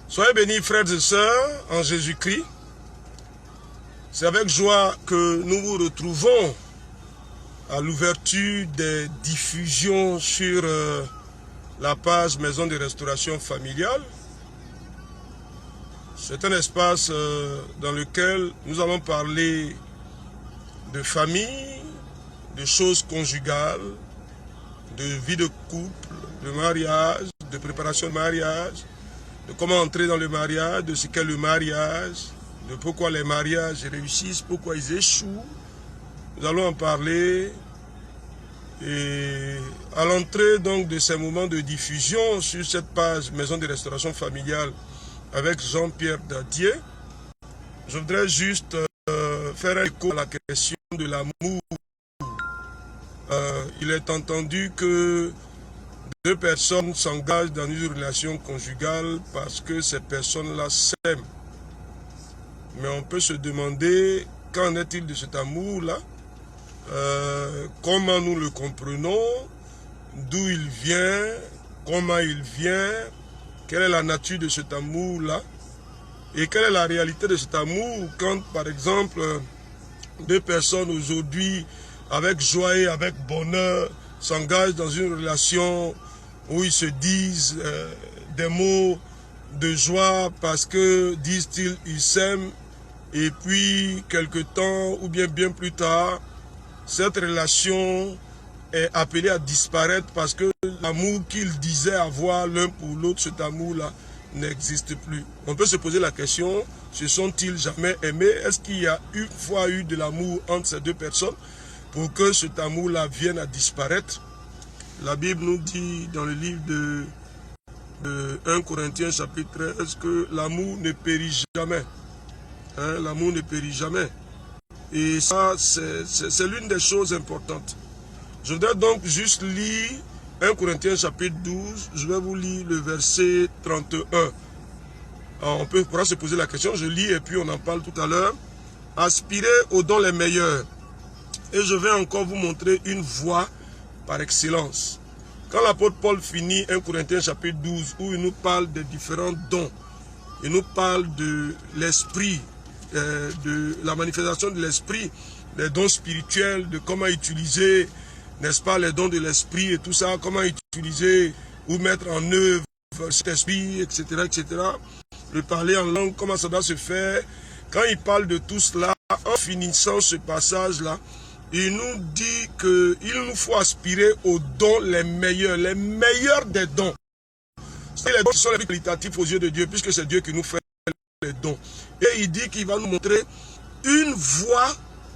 Soyez bénis, frères et sœurs, en Jésus-Christ. C'est avec joie que nous vous retrouvons à l'ouverture des diffusions sur la page Maison de Restauration Familiale. C'est un espace dans lequel nous allons parler de famille, de choses conjugales, de vie de couple, de mariage, de préparation de mariage, de comment entrer dans le mariage, de ce qu'est le mariage, de pourquoi les mariages réussissent, pourquoi ils échouent. Nous allons en parler. Et à l'entrée donc de ces moments de diffusion sur cette page Maison de Restauration Familiale avec Jean-Pierre Dadier, je voudrais juste faire un écho à la question de l'amour. Il est entendu que deux personnes s'engagent dans une relation conjugale parce que ces personnes-là s'aiment. Mais on peut se demander, qu'en est-il de cet amour-là? Comment nous le comprenons? D'où il vient? Comment il vient? Quelle est la nature de cet amour-là? Et quelle est la réalité de cet amour quand, par exemple, deux personnes aujourd'hui, avec joie et avec bonheur, s'engagent dans une relation où ils se disent des mots de joie parce que, disent-ils, ils s'aiment, et puis quelque temps ou bien plus tard, cette relation est appelée à disparaître parce que l'amour qu'ils disaient avoir l'un pour l'autre, cet amour-là, n'existe plus. On peut se poser la question, se sont-ils jamais aimés? Est-ce qu'il y a une fois eu de l'amour entre ces deux personnes pour que cet amour-là vienne à disparaître? La Bible nous dit dans le livre de 1 Corinthiens chapitre 13 que l'amour ne périt jamais. Hein, l'amour ne périt jamais. Et ça, c'est l'une des choses importantes. Je voudrais donc juste lire 1 Corinthiens chapitre 12. Je vais vous lire le verset 31. Alors, on pourra se poser la question, je lis et puis on en parle tout à l'heure. Aspirez aux dons les meilleurs. Et je vais encore vous montrer une voie par excellence. Quand l'apôtre Paul finit 1 Corinthiens chapitre 12, où il nous parle des différents dons, il nous parle de l'esprit, de la manifestation de l'esprit, des dons spirituels, de comment utiliser, n'est-ce pas, les dons de l'esprit et tout ça, comment utiliser ou mettre en œuvre cet esprit, etc., etc. Le parler en langue, comment ça doit se faire. Quand il parle de tout cela, en finissant ce passage-là, il nous dit qu'il nous faut aspirer aux dons les meilleurs des dons. C'est les dons qui sont les plus qualitatifs aux yeux de Dieu, puisque c'est Dieu qui nous fait les dons. Et il dit qu'il va nous montrer une voie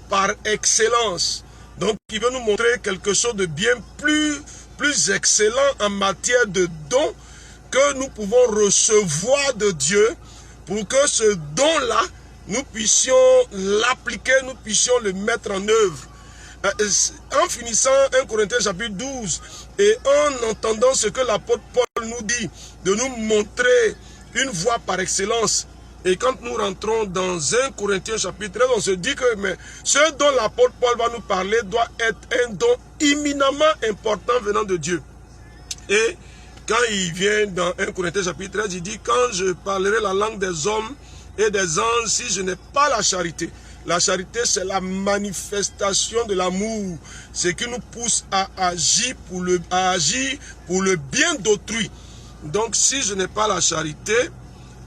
par excellence. Donc il veut nous montrer quelque chose de bien plus excellent en matière de dons que nous pouvons recevoir de Dieu pour que ce don-là, nous puissions l'appliquer, nous puissions le mettre en œuvre. En finissant 1 Corinthiens chapitre 12 et en entendant ce que l'apôtre Paul nous dit, de nous montrer une voie par excellence. Et quand nous rentrons dans 1 Corinthiens chapitre 13, on se dit que mais ce dont l'apôtre Paul va nous parler doit être un don éminemment important venant de Dieu. Et quand il vient dans 1 Corinthiens chapitre 13, il dit, quand je parlerai la langue des hommes et des anges, si je n'ai pas la charité. La charité, c'est la manifestation de l'amour. C'est qui nous pousse à agir pour le bien d'autrui. Donc, si je n'ai pas la charité,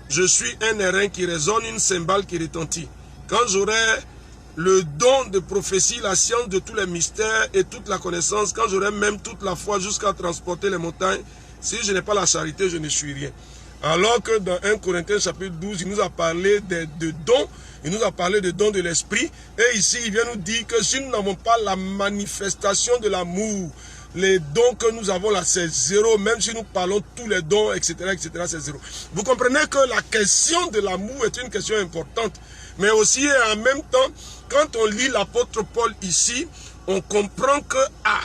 je suis un airain qui résonne, une cymbale qui retentit. Quand j'aurai le don de prophétie, la science de tous les mystères et toute la connaissance, quand j'aurai même toute la foi jusqu'à transporter les montagnes, si je n'ai pas la charité, je ne suis rien. Alors que dans 1 Corinthiens chapitre 12, il nous a parlé de dons, il nous a parlé de dons de l'esprit, et ici il vient nous dire que si nous n'avons pas la manifestation de l'amour, les dons que nous avons là, c'est zéro, même si nous parlons tous les dons, etc., c'est zéro. Vous comprenez que la question de l'amour est une question importante, mais aussi et en même temps, quand on lit l'apôtre Paul ici, on comprend que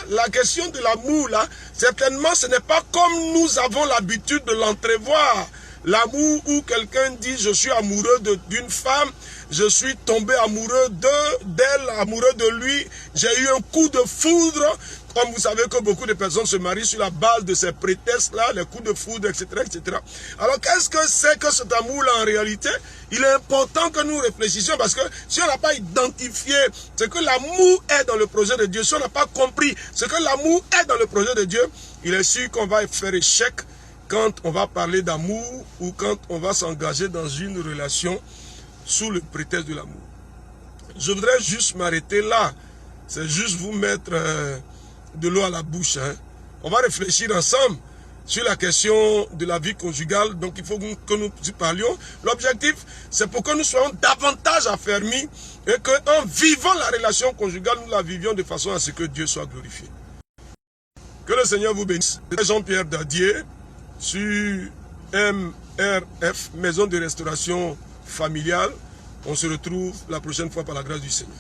la question de l'amour là, certainement ce n'est pas comme nous avons l'habitude de l'entrevoir. L'amour où quelqu'un dit je suis amoureux d'une femme, je suis tombé amoureux d'elle, amoureux de lui, j'ai eu un coup de foudre. Comme vous savez que beaucoup de personnes se marient sur la base de ces prétextes-là, les coups de foudre, etc., etc. Alors, qu'est-ce que c'est que cet amour-là en réalité? Il est important que nous réfléchissions parce que si on n'a pas identifié ce que l'amour est dans le projet de Dieu, si on n'a pas compris ce que l'amour est dans le projet de Dieu, il est sûr qu'on va faire échec quand on va parler d'amour ou quand on va s'engager dans une relation sous le prétexte de l'amour. Je voudrais juste m'arrêter là. C'est juste vous mettre de l'eau à la bouche. Hein. On va réfléchir ensemble sur la question de la vie conjugale. Donc il faut que nous y parlions. L'objectif, c'est pour que nous soyons davantage affermis et qu'en vivant la relation conjugale, nous la vivions de façon à ce que Dieu soit glorifié. Que le Seigneur vous bénisse. Jean-Pierre Dadier sur MRF, Maison de Restauration Familiale. On se retrouve la prochaine fois par la grâce du Seigneur.